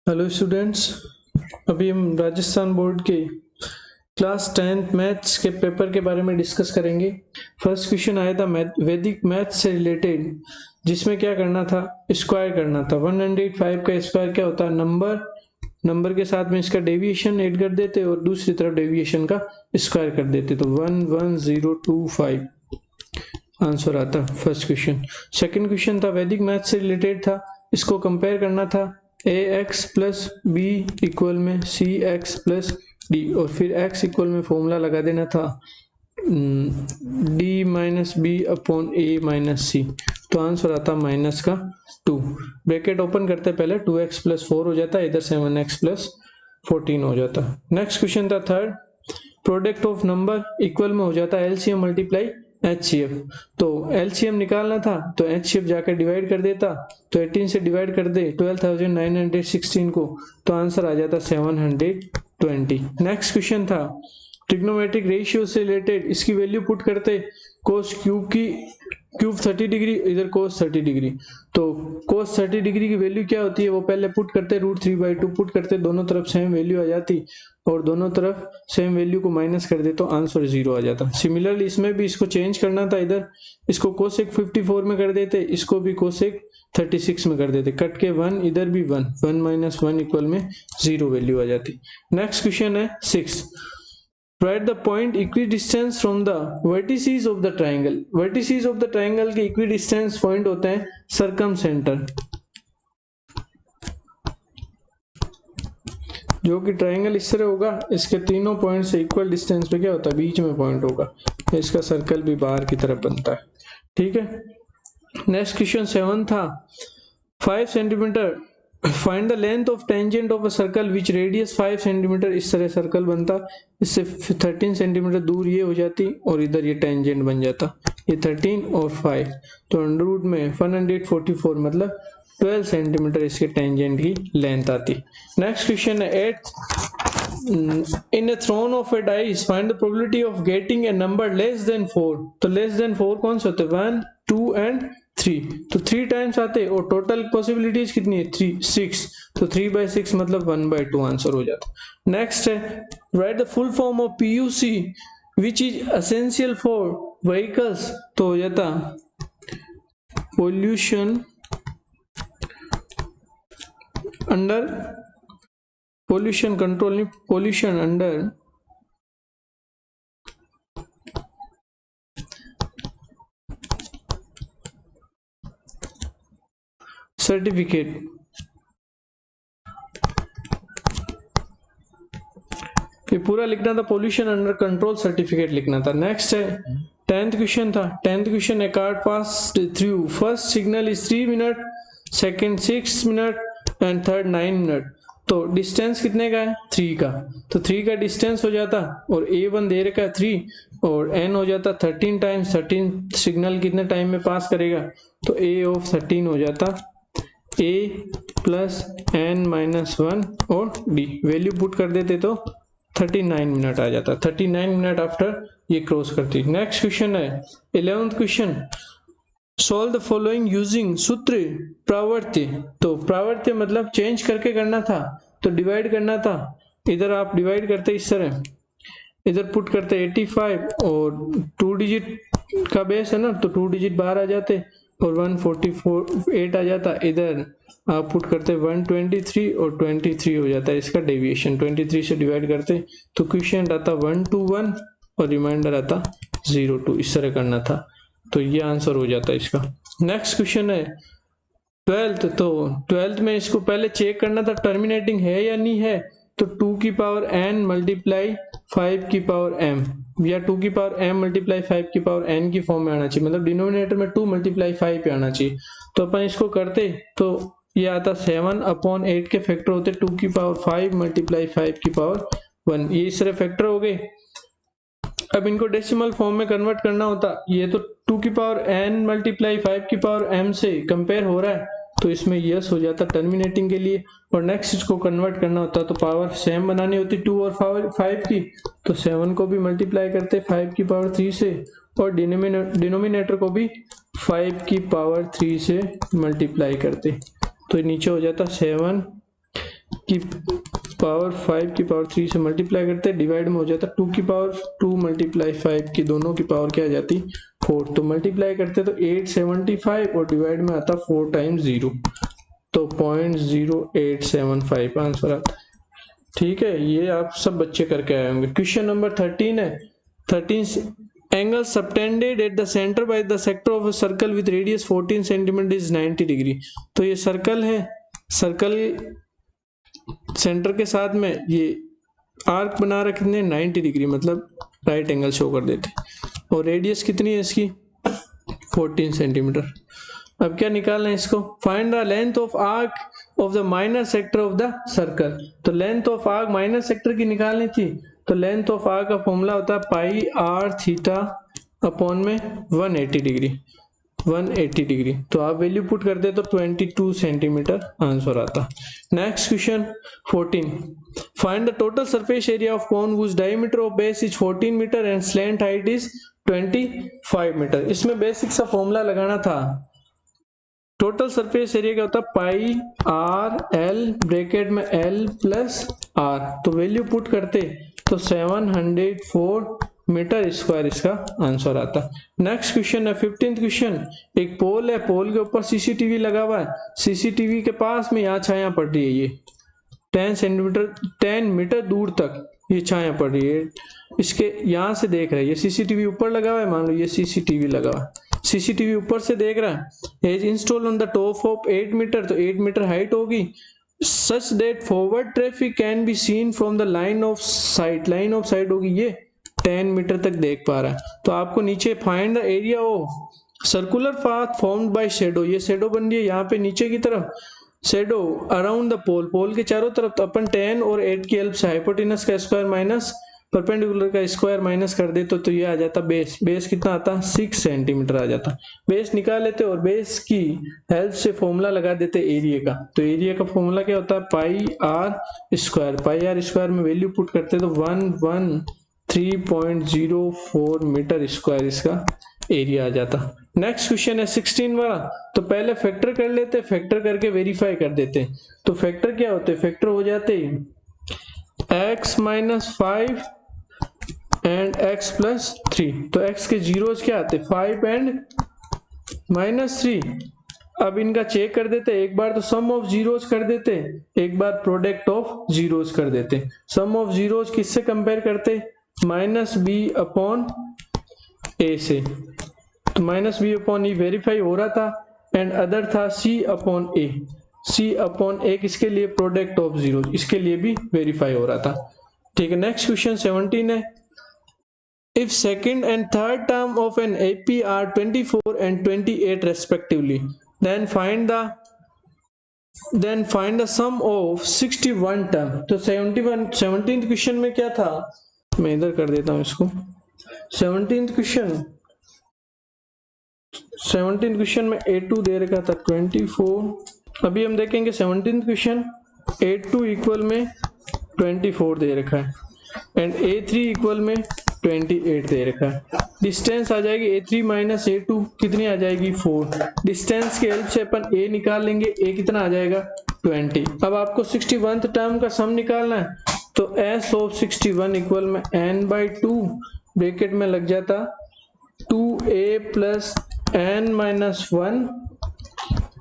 Hello students, अभी हम Rajasthan board के क्लास 10th मैथ्स के पेपर के बारे में डिस्कस करेंगे। फर्स्ट क्वेश्चन आया था वैदिक मैथ्स से रिलेटेड, जिसमें क्या करना था, स्क्वायर करना था। 105 का स्क्वायर क्या होता है, नंबर के साथ में इसका डेविएशन ऐड कर देते और दूसरी तरफ डेविएशन का स्क्वायर कर देते, तो 11025 आंसर आता फर्स्ट क्वेश्चन। सेकंड क्वेश्चन था वैदिक मैथ्स से रिलेटेड था, इसको कंपेयर करना था। ax प्लस बी इक्वल में cx प्लस डी, और फिर x इक्वल में फॉर्मूला लगा देना था d minus B upon a minus C, तो आंसर आता माइनस का 2। ब्रैकेट ओपन करते पहले 2x प्लस 4 हो जाता है, इधर 7x प्लस 14 हो जाता। नेक्स्ट क्वेश्चन था third, product of number equal में हो जाता है एलसीएम मल्टीप्लाई एचसीएफ, तो एलसीएम निकालना था तो एचसीएफ जाकर डिवाइड कर देता, तो 18 से डिवाइड कर दे 12,916 को, तो आंसर आ जाता 720। नेक्स्ट क्वेश्चन था ट्रिग्नोमेट्रिक रेशियो से रिलेटेड, इसकी वैल्यू पुट करते कोस क्यूब 30 डिग्री, इधर कोस 30 डिग्री, तो कोस 30 डिग्री की वैल्यू क्या होती है वो पहले पुट करते, √3/2 पुट करते, दोनों तरफ सेम वैल्यू आ जाती और दोनों तरफ सेम वैल्यू को माइनस कर दे तो आंसर 0 आ जाता। सिमिलरली इसमें भी इसको चेंज करना था, इधर इसको कोसेक 54 में कर देते, इसको भी कोसेक 36 में कर देते, कट के 1, इधर भी 1 माइनस 1 इक्वल में 0 वैल्यू आ जाती। नेक्स्ट क्वेश्चन है 6, write the point equidistant from the vertices of the triangle। vertices of the triangle के equidistant point होते हैं सर्कमसेंटर, जो कि ट्राइंगल इस तरह होगा, इसके तीनों पॉइंट से इक्वल डिस्टेंस पे क्या होता है, बीच में पॉइंट होगा, इसका सर्कल भी बाहर की तरफ बनता है। ठीक है। नेक्स्ट क्वेश्चन 7 था 5 centimetre, find the length of tangent of a circle which radius 5 centimetre. इस तरह सर्कल बनता, इससे 13 सेंटीमीटर दूर ये हो जाती और इधर ये टेंजेंट बन जाता, ये 13 और 5, तो अंडर रूट में 144 मतलब 12 सेंटीमीटर इसके टेंजेंट की लेंथ आती। नेक्स्ट क्वेश्चन है 8, in a thrown of a dice find the probability of getting a number less than 4। तो लेस देन 4 कौन से होते हैं, 1 2 एंड 3, तो 3 टाइम्स आते और टोटल पॉसिबिलिटीज कितनी है 6, तो 3/6 मतलब 1/2 आंसर हो जाता। नेक्स्ट है right the full form of PUC which is essential for vehicles, तो हो जाता पोल्यूशन अंडर पोल्यूशन कंट्रोल, नहीं पोल्यूशन अंडर सर्टिफिकेट। ये पूरा लिखना था, पोल्यूशन अंडर कंट्रोल सर्टिफिकेट लिखना था। नेक्स्ट है 10th क्वेश्चन था, 10th क्वेश्चन है car pass through first signal is 3 minute, second 6 minute and third 9 minute, तो डिस्टेंस कितने का है 3 का, तो 3 का डिस्टेंस हो जाता और A1 दे रखा है 3 और n हो जाता 13 टाइम्स, 13 सिग्नल कितने टाइम में पास करेगा, तो A ऑफ 13 हो जाता A प्लस n माइनस 1 और D, वैल्यू पुट कर देते तो 39 मिनट आ जाता, 39 मिनट आफ्टर ये क्रॉस करती। नेक्स्ट क्वेश्चन है 11th question, solve the following using सूत्र प्रावर्त्य। तो प्रावर्त्य मतलब चेंज करके करना था, तो डिवाइड करना था, इधर आप डिवाइड करते इस तरह, इधर पुट करते 85 और 2 डिजिट का बेस है ना, तो 2 डिजिट बाहर आ जाते और 144 आ जाता, इधर आप पुट करते 123 और 23 हो जाता है इसका डेविएशन, 23 से डिवाइड करते तो क्वेश्चन आता 121 और रिमाइंडर आता 02, इस तरह करना था, तो ये आंसर हो जाता है इसका। नेक्स्ट क्वेश्चन है 12th, तो 12th में इसको पहले चेक करना था टर्मिनेटिंग है या नहीं है, तो 2 की पावर n मल्टीप्लाई 5 की पावर m, या 2 की पावर m मल्टीप्लाई 5 की पावर n की फॉर्म में आना चाहिए, मतलब डिनोमिनेटर में 2 मल्टीप्लाई 5 पे आना चाहिए, तो अपन इसको करते तो ये आता 7/8 के फैक्टर होते 2 की पावर 5 मल्टीप्लाई 5 की पावर 1, ये इस तरह फैक्टर हो गए। अब इनको डेसिमल फॉर्म में कन्वर्ट करना होता, ये तो 2 की पावर n मल्टीप्लाई 5 की पावर m से कंपेयर हो रहा है, तो इसमें यस हो जाता टर्मिनेटिंग के लिए, और नेक्स्ट इसको कन्वर्ट करना होता तो पावर सेम बनानी होती 2 और 5 की, तो 7 को भी मल्टीप्लाई करते 5 की पावर 3 से और डिनोमिनेटर को भी 5 की पावर 3 से मल्टीप्लाई करते, तो नीचे हो जाता 7 की पावर 5 की पावर 3 से मल्टीप्लाई करते डिवाइड में हो जाता 2 की पावर 2 मल्टीप्लाई 5 की दोनों की पावर क्या आ जाती 4। तो मल्टीप्लाई करते तो 875 और डिवाइड में आता 4 टाइम्स 0 तो 0.0875 आंसर आता। ठीक है, ये आप सब बच्चे करके आए होंगे। क्वेश्चन नंबर 13 है। 13 angle subtended at the centre by the sector of a circle with radius 14 centimetre is 90 degree. तो ये सर्कल है, सर्कल सेंटर के साथ में ये आर्क बना रहे कितने 90 डिग्री, मतलब राइट एंगल शो कर देते। और रेडियस कितनी है इसकी 14 सेंटीमीटर। अब क्या निकालना है इसको, find the length of arc of the minor sector of the circle. तो length of arc minor sector की निकालनी थी, तो लेंथ ऑफ आर्क का फॉर्मूला होता है पाई आर थीटा अपॉन में 180 डिग्री 180 डिग्री। तो आप वैल्यू पुट करते तो 22 सेंटीमीटर आंसर आता। Next question 14, find the total surface area of cone whose diameter of base is 14 metre and slant height is 25 metre. इसमें basic सा formula लगाना था। टोटल सरफेस एरिया क्या होता है पाई आर एल ब्रैकेट में l plus r. तो value put करते तो 704 मीटर स्क्वायर इसका आंसर आता। नेक्स्ट क्वेश्चन है 15th क्वेश्चन, एक पोल है, पोल के ऊपर सीसीटीवी लगा हुआ है, सीसीटीवी के पास में यहाँ छाया पड़ रही है, ये 10 मीटर दूर तक ये छाया पड़ रही है। इसके यहाँ से देख रहा है, ये सीसीटीवी ऊपर लगा हुआ है, मान लो ये सीसीटीवी लगा हुआ है, सीसीटीवी ऊपर से देख रहा है। As install on the top of 8 metre, तो 8 मीटर हाइट होगी। Such that forward traffic can be seen from the line of sight, line of sight होगी ये 10 मीटर तक देख पा रहा है। तो आपको नीचे find the area of circular path formed by shadow, ये शैडो बन रही है यहाँ पे नीचे की तरफ, शैडो अराउंड द पोल, पोल के चारों तरफ। तो अपन 10 और 8 की हेल्प से हाइपोटेनस का स्क्वायर माइनस परपेंडिकुलर का स्क्वायर माइनस कर दे तो ये आ जाता बेस। बेस कितना आता 6 सेंटीमीटर आ जाता। बेस निकाल लेते और बेस की हेल्प से फॉर्मूला लगा देते एरिया का। तो एरिया का फॉर्मूला क्या होता है pi r square, pi r square में वैल्यू पुट करते तो 113.04 मीटर स्क्वायर इसका एरिया आ जाता। नेक्स्ट क्वेश्चन है 16 वाला। तो पहले फैक्टर कर लेते, फैक्टर करके वेरीफाई कर देते। तो फैक्टर क्या होते, फैक्टर हो जाते x minus 5 and x plus 3। तो x के जीरोस क्या आते 5 एंड माइनस 3। अब इनका चेक कर देते, एक बार तो सम ऑफ जीरोस कर देते, एक बार प्रोडक्ट ऑफ जीरोस कर देते। सम ऑफ जीरोस किससे कंपेयर करते माइनस बी अपॉन ए से। तो माइनस बी अपॉन ई वेरीफाई हो रहा था एंड अदर था सी अपॉन ए, सी अपॉन ए किसके लिए प्रोडक्ट ऑफ जीरो, इसके लिए भी वेरीफाई हो रहा था। ठीक है, नेक्स्ट क्वेश्चन 17 है। If second and third term of an AP are 24 and 28 respectively, then find the sum of 61 term। तो 17th क्वेश्चन में क्या था, मैं इधर कर देता हूं इसको। 17th क्वेश्चन में A2 दे रखा था 24। अभी हम देखेंगे 17th क्वेश्चन A2 इक्वल में 24 दे रखा है एंड A3 इक्वल में 28 दे रखा है। डिस्टेंस आ जाएगी A3 माइनस A2 कितनी आ जाएगी 4। डिस्टेंस के हेल्प से अपन A निकाल लेंगे, A कितना आ जाएगा 20। अब आपको 61th टर्म का सम निकालना है, तो S ऑफ 61 इक्वल में n/2 ब्रैकेट में लग जाता 2a plus n minus 1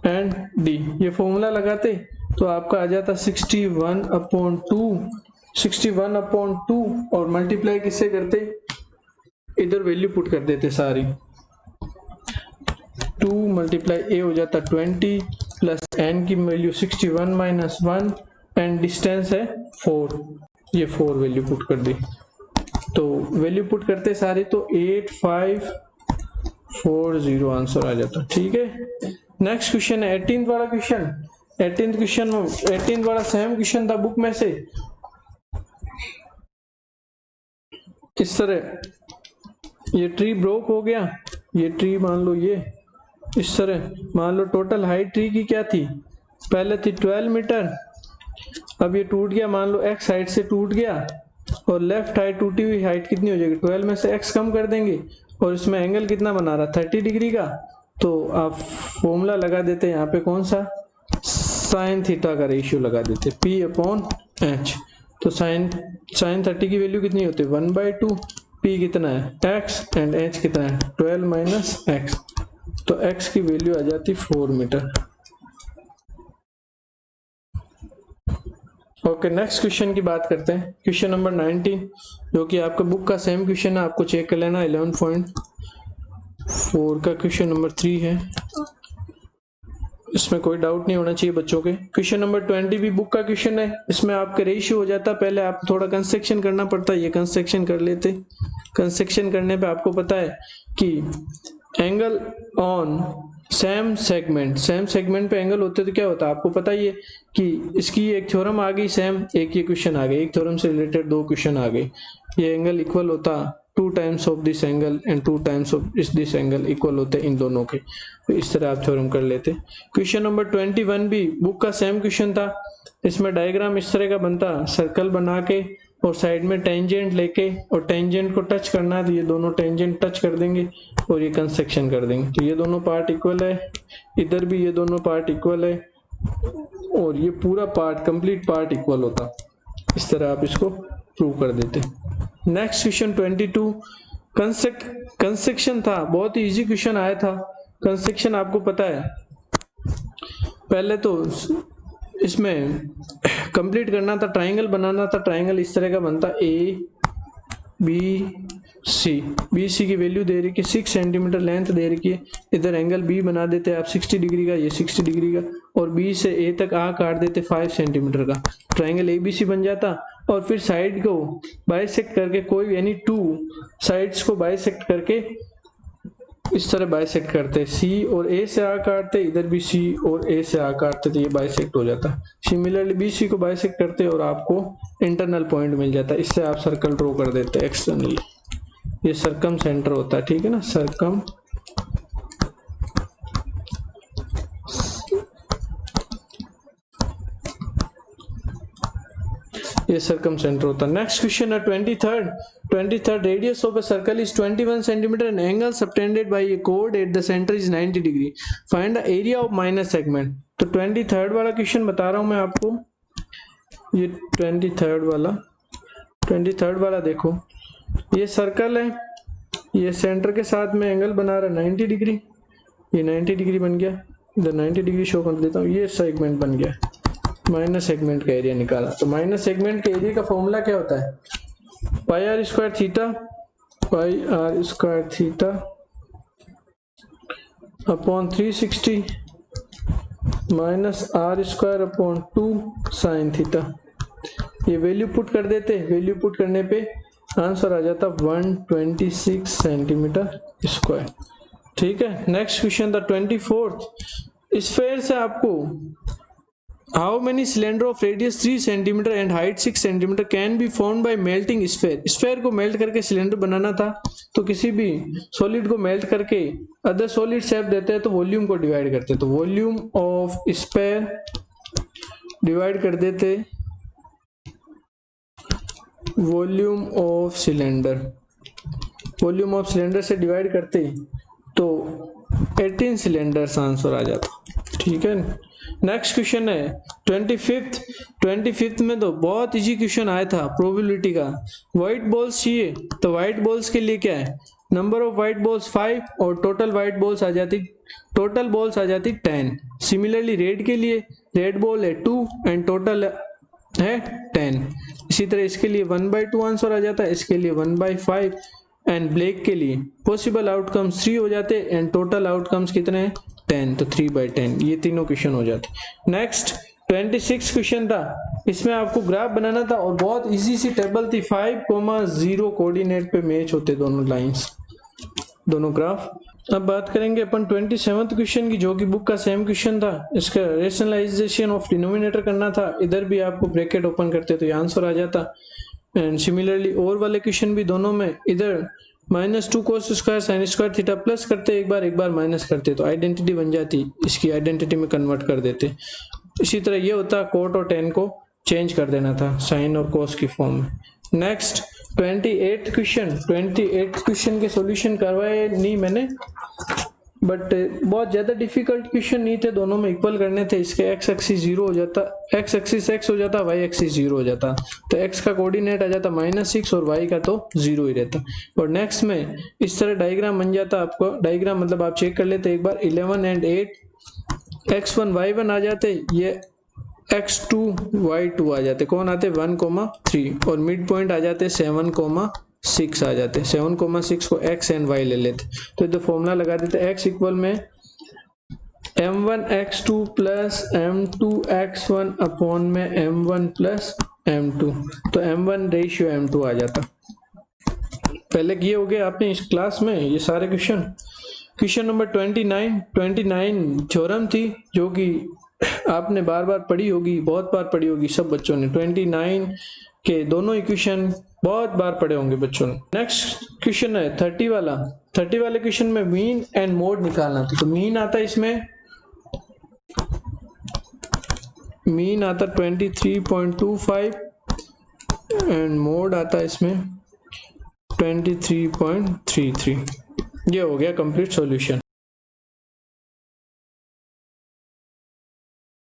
and d। ये फॉर्मूला लगाते तो आपका आ जाता 61/2 और मल्टीप्लाई किससे करते, इधर वैल्यू पुट कर देते सारी। 2 मल्टीप्लाई a हो जाता 20 प्लस n की वैल्यू 61 माइनस 1 एंड डिस्टेंस है 4, ये 4 वैल्यू पुट कर दी। तो वैल्यू पुट करते सारी तो 8540 आंसर आ जाता। ठीक है, नेक्स्ट क्वेश्चन है 18th वाला क्वेश्चन। 18th वाला सेम क्वेश्चन था बुक में से। इस तरह ये ट्री ब्रोक हो गया, ये ट्री मान लो ये इस तरह, मान लो टोटल हाइट ट्री की क्या थी, पहले थी 12 मीटर, अब ये टूट गया, मान लो x साइड से टूट गया और लेफ्ट हाइट टूटी हुई हाइट कितनी हो जाएगी 12 में से x कम कर देंगे और इसमें एंगल कितना बना रहा 30 डिग्री का। तो आप फॉर्मूला लगा देते हैं यहाँ पे कौन सा साइन थीटा का रेशियो लगा देते P अपॉन एच। तो साइन 30 की वैल्यू कितनी होती है 1/2, P कितना है x एंड h कितना है 12 माइनस x, तो x की वैल्यू आ जाती 4 मीटर। ओके, नेक्स्ट क्वेश्चन की बात करते हैं। क्वेश्चन नंबर 19 जो कि आपका बुक का सेम क्वेश्चन है, आपको चेक कर लेना। 11.4 का क्वेश्चन नंबर 3 है, इसमें कोई डाउट नहीं होना चाहिए बच्चों के। क्वेश्चन नंबर 20 भी बुक का क्वेश्चन है, इसमें आपका रेशियो हो जाता, पहले आप थोड़ा कंस्ट्रक्शन करना पड़ता है, ये कंस्ट्रक्शन कर लेते। कंस्ट्रक्शन करने पे आपको पता है कि एंगल ऑन सेम सेगमेंट पे एंगल होते तो क्या होता है आपको पता ही है कि इसकी एक थ्योरम आ गई सेम, एक ये क्वेश्चन आ गया, एक थ्योरम से रिलेटेड दो क्वेश्चन आ गए। ये एंगल इक्वल होता 2 times of this angle and 2 times of this angle equal होते इन दोनों के, तो इस तरह आप थ्योरम कर लेते। क्वेश्चन नंबर 21 भी बुक का सेम क्वेश्चन था, इसमें डायग्राम इस तरह का बनता, सर्कल बना के और साइड में टेंजेंट लेके और टेंजेंट को टच करना है, तो ये दोनों टेंजेंट टच कर देंगे और ये कंस्ट्रक्शन कर देंगे, तो ये दोनों पार्ट इक्वल है, इधर भी ये दोनों पार्ट इक्वल है और ये पूरा पार्ट कंप्लीट पार्ट इक्वल होता। इस तरह आप इसको प्रूव कर देते। नेक्स्ट क्वेश्चन 22 कंस्ट्रक्शन था, बहुत ही इजी क्वेश्चन आया था। कंस्ट्रक्शन आपको पता है, पहले तो इसमें कंप्लीट करना था, ट्राइंगल बनाना था। ट्राइंगल इस तरह का बनता BC की वैल्यू दे रही है 6 सेंटीमीटर लेंथ दे रही है, इधर एंगल B बना देते हैं आप 60 डिग्री का, ये 60 डिग्री का, और B से A तक काट देते 5 सेंटीमीटर का, ट्राइंगल ABC बन जाता। और फिर साइड को बाइसेक्ट करके कोई यानी 2 साइड्स को बाइसेक्ट करके इस तरह बाइसेक्ट करते, C और A से काटते, इधर भी C और A से काटते, तो ये बाइसेक्ट हो जाता। सिमिलरली BC को बाइसेक्ट करते और आपको इंटरनल पॉइंट मिल जाता, इससे आप सर्कल ड्रॉ कर देते एक्सटर्नली। ये सर्कम सेंटर होता है, ठीक है ना, सर्कम ये सर्कम सेंटर होता है। नेक्स्ट क्वेश्चन है 23rd radius of a circle is 21 centimetre and angle subtended bye A code at the centre is 90 degree, find the area of minus segment. तो 23rd वाला क्वेश्चन बता रहा हूं मैं आपको, ये 23rd वाला देखो, ये सर्कल है, ये सेंटर के साथ में एंगल बना रहा है 90 डिग्री, ये 90 डिग्री बन गया, इधर 90 डिग्री शो कर देता हूँ, ये सेगमेंट बन गया, माइनस सेगमेंट का एरिया निकाला। तो माइनस सेगमेंट के एरिया का फॉर्मूला क्या होता है, pi r square theta upon 360 minus r square upon 2 sine theta. ये वैल्यू पुट कर देते, वैल्यू पुट करने पे आंसर आ जाता 126 सेंटीमीटर स्क्वायर, ठीक है। नेक्स्ट क्वेश्चन था 24th, स्फीयर से आपको how many cylinder of radius 3 centimetre and height 6 centimetre can be formed by melting sphere. Sphere को मेल्ट करके सिलेंडर बनाना था, तो किसी भी सॉलिड को मेल्ट करके अदर सॉलिड शेप देते हैं तो वॉल्यूम को डिवाइड करते हैं, तो वॉल्यूम ऑफ स्फीयर डिवाइड कर देते volume of cylinder, volume of cylinder से डिवाइड करते तो 18 सिलेंडर्स आंसर आ जाता, ठीक है। नेक्स्ट क्वेश्चन है 25th में तो बहुत इजी क्वेश्चन आया था प्रोबेबिलिटी का। व्हाइट बॉल्स चाहिए, तो व्हाइट बॉल्स के लिए क्या है, नंबर ऑफ व्हाइट बॉल्स 5 और टोटल व्हाइट बॉल्स आ जाती 10। सिमिलरली रेड के लिए रेड बॉल है 2 एंड टोटल है 10। इसी तरह इसके लिए 1/2 आंसर आ जाता है, इसके लिए 1/5 एंड ब्लैक के लिए पॉसिबल आउटकम्स 3 हो जाते एंड टोटल आउटकम्स कितने हैं 10, तो 3/10। ये तीनों क्वेश्चन हो जाते। नेक्स्ट 26 क्वेश्चन था, इसमें आपको ग्राफ बनाना था और बहुत इजी सी टेबल थी, 5,0 कोऑर्डिनेट पे मैच होते दोनों लाइंस, दोनों ग्राफ। अब बात करेंगे अपन 27th क्वेश्चन की, जो कि बुक का सेम क्वेश्चन था। इसका रेशनलाइजेशन ऑफ डिनोमिनेटर करना था, इधर भी आपको ब्रैकेट ओपन करते तो ये आंसर आ जाता। एंड सिमिलरली और वाले क्वेश्चन भी दोनों में इधर -2 cos square sine square theta plus करते एक बार माइनस करते तो आइडेंटिटी बन जाती, इसकी आइडेंटिटी में कन्वर्ट कर देते। इसी तरह ये होता, कोट और टेन को चेंज कर देना था साइन और कोस की फॉर्म में। नेक्स्ट 28th क्वेश्चन के सॉल्यूशन करवाए नहीं मैंने, बट बहुत ज़्यादा डिफिकल्ट क्वेश्चन नहीं थे, दोनों में इक्वल करने थे। इसके एक्स एक्सिस जीरो हो जाता, एक्स एक्सिस एक्स हो जाता, वाई एक्सिस जीरो हो जाता, तो एक्स का कोऑर्डिनेट आ जाता -6 और वाई का तो जीरो ही रहता। और नेक्स्ट में इस तरह डायग्राम बन जाता आपको, डायग्राम मतलब आप चेक कर लेते एक बार, 11 and 8 x1 y1 आ जाते, ये x2 y2 आ जाते, कौन आते 1,3 और मिड पॉइंट आ जाते 7,6 आ जाते, 7,6 को x एंड y ले लेते, तो जो फॉर्मूला लगा देते x इक्वल में m1 x2 plus m2 x1 upon में m1 प्लस m2, तो m1 रेशियो m2 आ जाता। पहले किए हो गए आपने इस क्लास में ये सारे क्वेश्चन। क्वेश्चन नंबर 29 थ्योरम थी जो कि आपने बार बार पढ़ी होगी, बहुत बार पढ़ी होगी सब बच्चों ने, 29 के दोनों इक्वेशन बहुत बार पढ़े होंगे बच्चों ने। नेक्स्ट क्वेश्चन है 30 वाला। 30 वाले क्वेश्चन में मीन एंड मोड निकालना था, तो मीन आता है इसमें, मीन आता 23.25 एंड मोड आता है इसमें 23.33। ये हो गया कंप्लीट सॉल्यूशन।